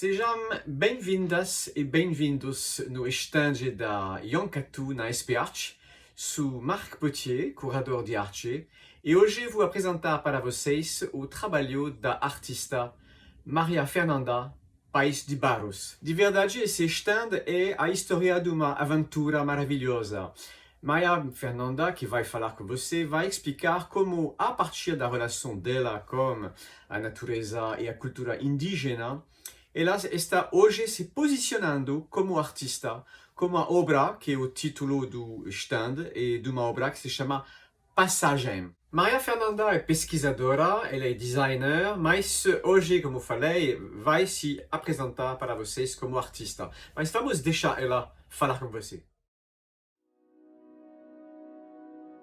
Sejam bem-vindas e bem-vindos no estande da Yonkatu na SPArt. Sou Marc Potier, curador de arte, e hoje vou apresentar para vocês o trabalho da artista Maria Fernanda Paes de Barros. De verdade, esse stand é a história de uma aventura maravilhosa. Maria Fernanda, que vai falar com você, vai explicar como, a partir da relação dela com a natureza e a cultura indígena, ela está hoje se posicionando como artista, com uma obra, que é o título do stand, e de uma obra que se chama Passagem. Maria Fernanda é pesquisadora, ela é designer, mas hoje, como falei, vai se apresentar para vocês como artista. Mas vamos deixar ela falar com você.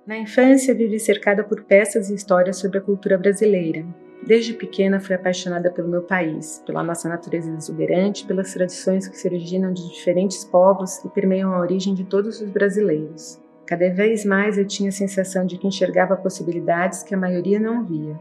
Na infância, vivi cercada por peças e histórias sobre a cultura brasileira. Desde pequena, fui apaixonada pelo meu país, pela nossa natureza exuberante, pelas tradições que se originam de diferentes povos e permeiam a origem de todos os brasileiros. Cada vez mais eu tinha a sensação de que enxergava possibilidades que a maioria não via.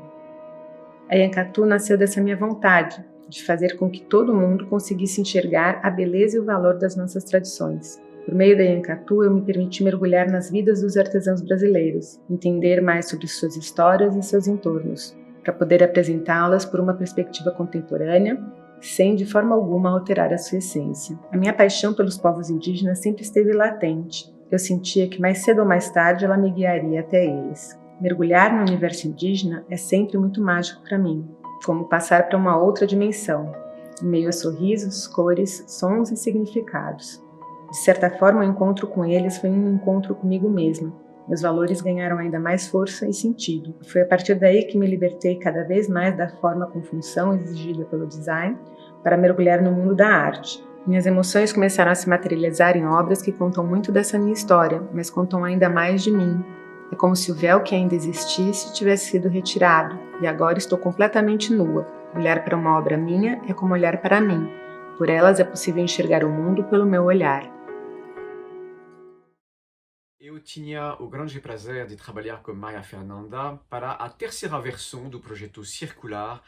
A Yonkatu nasceu dessa minha vontade, de fazer com que todo mundo conseguisse enxergar a beleza e o valor das nossas tradições. Por meio da Yonkatu, eu me permiti mergulhar nas vidas dos artesãos brasileiros, entender mais sobre suas histórias e seus entornos, para poder apresentá-las por uma perspectiva contemporânea, sem de forma alguma alterar a sua essência. A minha paixão pelos povos indígenas sempre esteve latente. Eu sentia que mais cedo ou mais tarde ela me guiaria até eles. Mergulhar no universo indígena é sempre muito mágico para mim, como passar para uma outra dimensão, em meio a sorrisos, cores, sons e significados. De certa forma, o encontro com eles foi um encontro comigo mesma. Meus valores ganharam ainda mais força e sentido. Foi a partir daí que me libertei cada vez mais da forma com função exigida pelo design para mergulhar no mundo da arte. Minhas emoções começaram a se materializar em obras que contam muito dessa minha história, mas contam ainda mais de mim. É como se o véu que ainda existisse tivesse sido retirado, e agora estou completamente nua. Olhar para uma obra minha é como olhar para mim. Por elas é possível enxergar o mundo pelo meu olhar. Eu tinha o grande prazer de trabalhar com Maria Fernanda para a terceira versão do projeto circular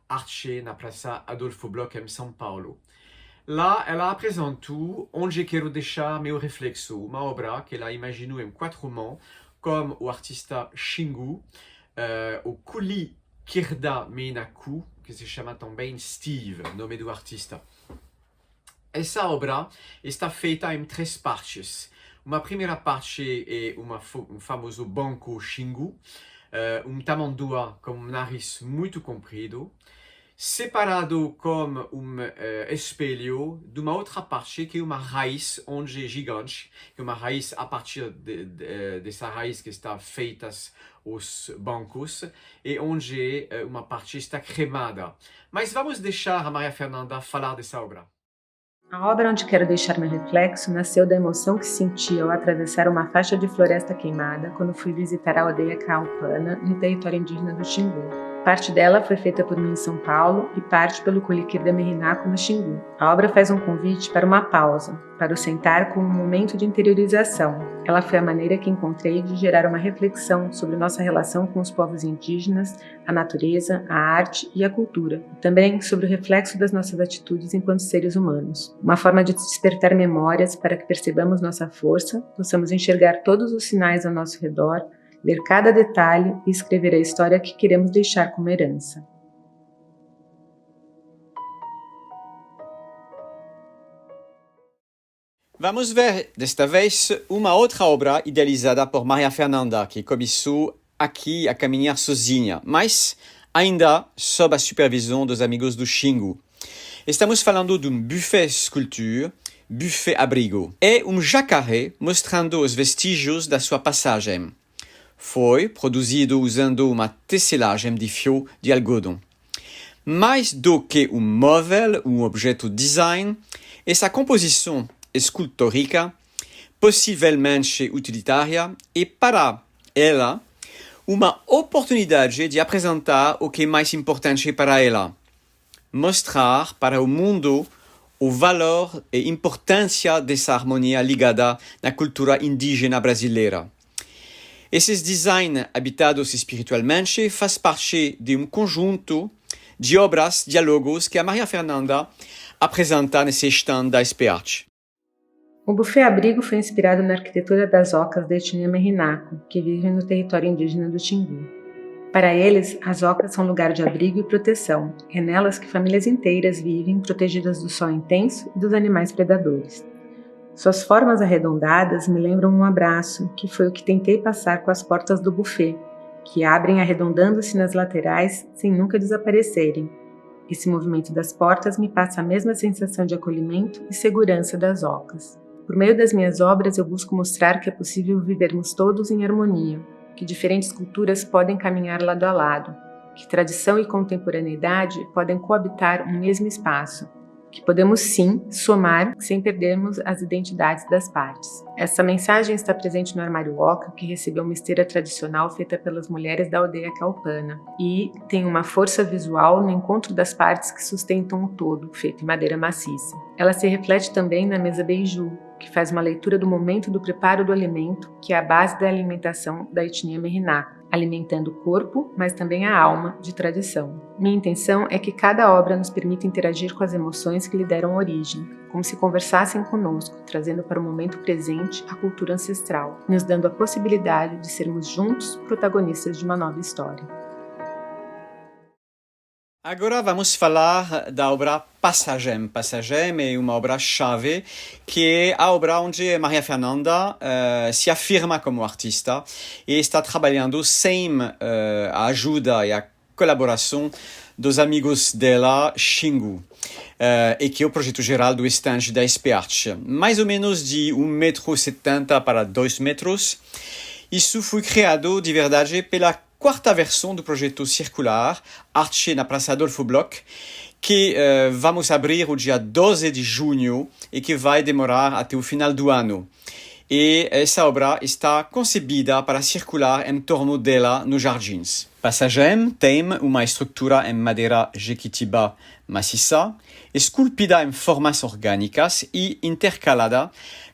Arte na Praça Adolfo Bloch, em São Paulo. Lá, ela apresentou Onde Quero Deixar Meu Reflexo, uma obra que ela imaginou em 4 mãos, com o artista Xingu, o Kuli Kirda Meinaku, que se chama também Steve, nome do artista. Essa obra está feita em 3 partes. Uma primeira parte é um famoso banco Xingu, tamanduá com um nariz muito comprido, separado com espelho de uma outra parte que é uma raiz onde é gigante, que é uma raiz a partir dessa raiz que está feita os bancos, e onde uma parte está cremada. Mas vamos deixar a Maria Fernanda falar dessa obra. A obra Onde Quero Deixar Meu Reflexo nasceu da emoção que senti ao atravessar uma faixa de floresta queimada quando fui visitar a aldeia Caupana, no território indígena do Xingu. Parte dela foi feita por mim em São Paulo e parte pelo Kulikirda Meinaku no Xingu. A obra faz um convite para uma pausa, para o sentar com um momento de interiorização. Ela foi a maneira que encontrei de gerar uma reflexão sobre nossa relação com os povos indígenas, a natureza, a arte e a cultura, e também sobre o reflexo das nossas atitudes enquanto seres humanos. Uma forma de despertar memórias para que percebamos nossa força, possamos enxergar todos os sinais ao nosso redor, ler cada detalhe e escrever a história que queremos deixar como herança. Vamos ver, desta vez, uma outra obra idealizada por Maria Fernanda, que começou aqui a caminhar sozinha, mas ainda sob a supervisão dos amigos do Xingu. Estamos falando de um buffet esculture, buffet abrigo. É um jacaré mostrando os vestígios da sua passagem. Foi produzido usando uma tecelagem de fio de algodão. Mais do que um móvel, um objeto design, essa composição escultórica, possivelmente utilitária, é para ela uma oportunidade de apresentar o que é mais importante para ela. Mostrar para o mundo o valor e importância dessa harmonia ligada na cultura indígena brasileira. Esses designs habitados espiritualmente faz parte de um conjunto de obras, diálogos que a Maria Fernanda apresenta nesse stand da SP-Arte. O buffet abrigo foi inspirado na arquitetura das ocas da etnia Merinaco, que vivem no território indígena do Xingu. Para eles, as ocas são lugar de abrigo e proteção. É nelas que famílias inteiras vivem, protegidas do sol intenso e dos animais predadores. Suas formas arredondadas me lembram um abraço, que foi o que tentei passar com as portas do buffet, que abrem arredondando-se nas laterais sem nunca desaparecerem. Esse movimento das portas me passa a mesma sensação de acolhimento e segurança das ocas. Por meio das minhas obras, eu busco mostrar que é possível vivermos todos em harmonia, que diferentes culturas podem caminhar lado a lado, que tradição e contemporaneidade podem coabitar um mesmo espaço, que podemos sim somar sem perdermos as identidades das partes. Essa mensagem está presente no armário oca, que recebeu uma esteira tradicional feita pelas mulheres da aldeia calpana, e tem uma força visual no encontro das partes que sustentam o todo, feito em madeira maciça. Ela se reflete também na mesa beiju, que faz uma leitura do momento do preparo do alimento, que é a base da alimentação da etnia Merinaco, alimentando o corpo, mas também a alma, de tradição. Minha intenção é que cada obra nos permita interagir com as emoções que lhe deram origem, como se conversassem conosco, trazendo para o momento presente a cultura ancestral, nos dando a possibilidade de sermos juntos protagonistas de uma nova história. Agora vamos falar da obra Passagem. Passagem é uma obra-chave que é a obra onde Maria Fernanda se afirma como artista e está trabalhando sem a ajuda e a colaboração dos amigos dela, Xingu, e que é o projeto geral do estande da SP-Arte. Mais ou menos de 1,70 m para 2 metros. Isso foi criado de verdade pela quarta versão do projeto circular Arte na Praça Adolfo Bloch, que vamos abrir o dia 12 de junho e que vai demorar até o final do ano. E essa obra está concebida para circular em torno dela nos jardins. Passagem tem uma estrutura em madeira jequitibá maciça, esculpida em formas orgânicas e intercalada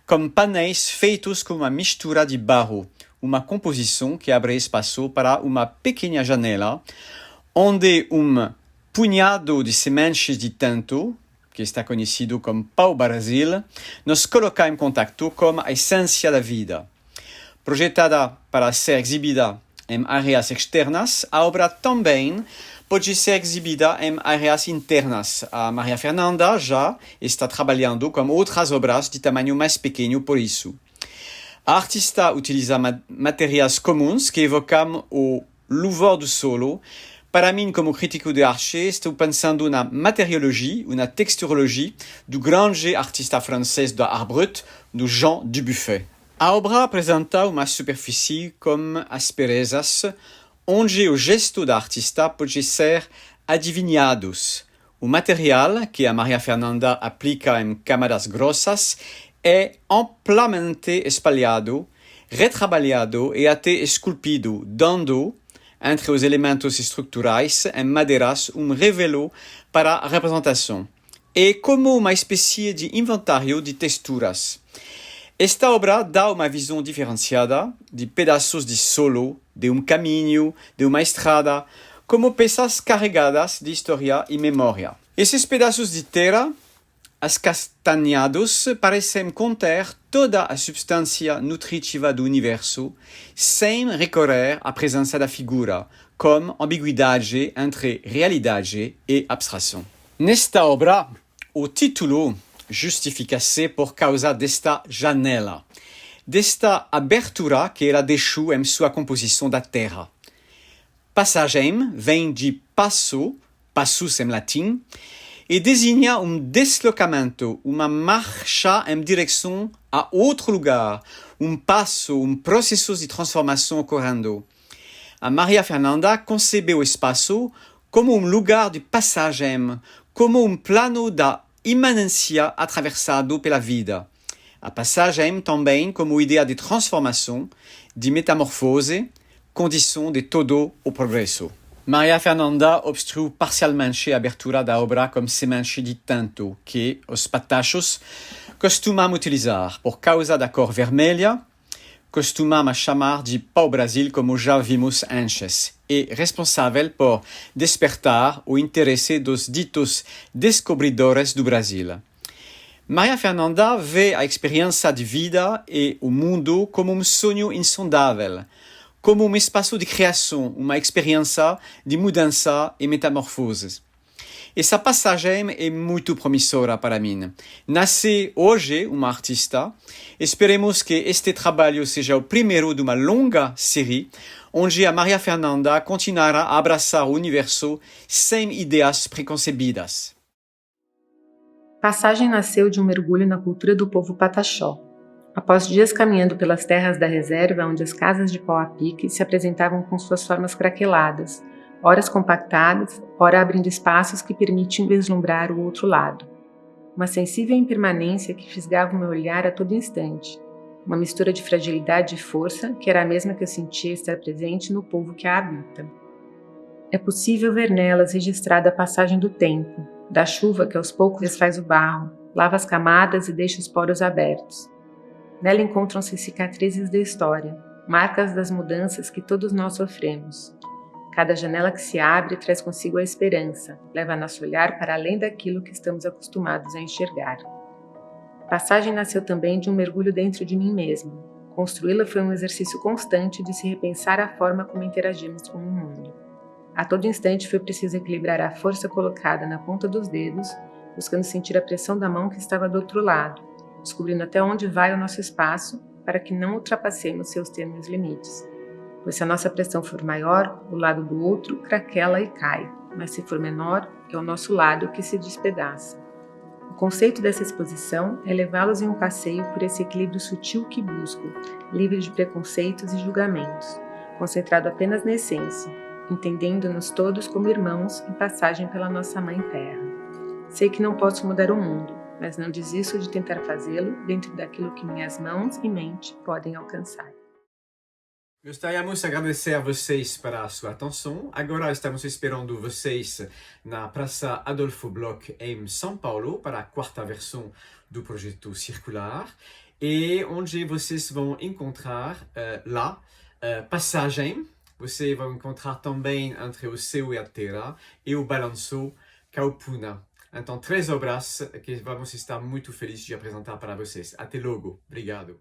com painéis feitos com uma mistura de barro, uma composição que abre espaço para uma pequena janela, onde punhado de sementes de tanto, que está conhecido como pau-brasil, nos coloca em contato com a essência da vida. Projetada para ser exibida em áreas externas, a obra também pode ser exibida em áreas internas. A Maria Fernanda já está trabalhando com outras obras de tamanho mais pequeno por isso. A artista utiliza materiais comuns que evocam o louvor do solo. Para mim, como crítico de arte, estou pensando na materiologia e na texturologia do grande artista francês da Art Brut, do Jean Dubuffet. A obra apresenta uma superfície com asperezas, onde o gesto da artista pode ser adivinhado. O material que a Maria Fernanda aplica em camadas grossas é amplamente espalhado, retrabalhado e até esculpido, dando, entre os elementos estruturais em madeiras, revelo para a representação. É como uma espécie de inventário de texturas. Esta obra dá uma visão diferenciada de pedaços de solo, de caminho, de uma estrada, como peças carregadas de história e memória. Esses pedaços de terra escastanhados parecem conter toda a substância nutritiva do universo, sem recorrer à presença da figura, com ambiguidade entre realidade e abstração. Nesta obra, o título justifica-se por causa desta janela, desta abertura que ela deixou em sua composição da terra. Passagem vem de passo, passus em latim, e designa deslocamento, uma marcha em direção a outro lugar, passo, processo de transformação ocorrendo. A Maria Fernanda concebeu o espaço como lugar de passagem, como plano da imanência atravessado pela vida. A passagem também como ideia de transformação, de metamorfose, condição de todo o progresso. Maria Fernanda obstrui parcialmente a abertura da obra com semente de tanto, que os patachos costumam utilizar por causa da cor vermelha, costumamos chamar de pau-brasil, como já vimos antes, e responsável por despertar o interesse dos ditos descobridores do Brasil. Maria Fernanda vê a experiência de vida e o mundo como um sonho insondável, como um espaço de criação, uma experiência de mudança e metamorfose. Essa passagem é muito promissora para mim. Nasce hoje uma artista. Esperemos que este trabalho seja o primeiro de uma longa série, onde a Maria Fernanda continuará a abraçar o universo sem ideias preconcebidas. Passagem nasceu de um mergulho na cultura do povo pataxó. Após dias caminhando pelas terras da reserva, onde as casas de pau a pique se apresentavam com suas formas craqueladas, horas compactadas, ora abrindo espaços que permitem vislumbrar o outro lado. Uma sensível impermanência que fisgava o meu olhar a todo instante. Uma mistura de fragilidade e força que era a mesma que eu sentia estar presente no povo que a habita. É possível ver nelas registrada a passagem do tempo, da chuva que aos poucos desfaz o barro, lava as camadas e deixa os poros abertos. Nela encontram-se cicatrizes da história, marcas das mudanças que todos nós sofremos. Cada janela que se abre traz consigo a esperança, leva nosso olhar para além daquilo que estamos acostumados a enxergar. A passagem nasceu também de um mergulho dentro de mim mesmo. Construí-la foi um exercício constante de se repensar a forma como interagimos com o mundo. A todo instante foi preciso equilibrar a força colocada na ponta dos dedos, buscando sentir a pressão da mão que estava do outro lado, descobrindo até onde vai o nosso espaço para que não ultrapassemos seus tênues limites. Pois se a nossa pressão for maior, o lado do outro craquela e cai, mas se for menor, é o nosso lado que se despedaça. O conceito dessa exposição é levá-los em um passeio por esse equilíbrio sutil que busco, livre de preconceitos e julgamentos, concentrado apenas na essência, entendendo-nos todos como irmãos em passagem pela nossa Mãe Terra. Sei que não posso mudar o mundo, mas não desisto de tentar fazê-lo dentro daquilo que minhas mãos e mente podem alcançar. Gostaríamos agradecer a vocês pela sua atenção. Agora estamos esperando vocês na Praça Adolfo Bloch em São Paulo para a quarta versão do projeto circular e onde vocês vão encontrar lá passagem. Você vai encontrar também entre o céu e a terra e o balanço Caupuna. Então, 3 obras que vamos estar muito felizes de apresentar para vocês. Até logo. Obrigado.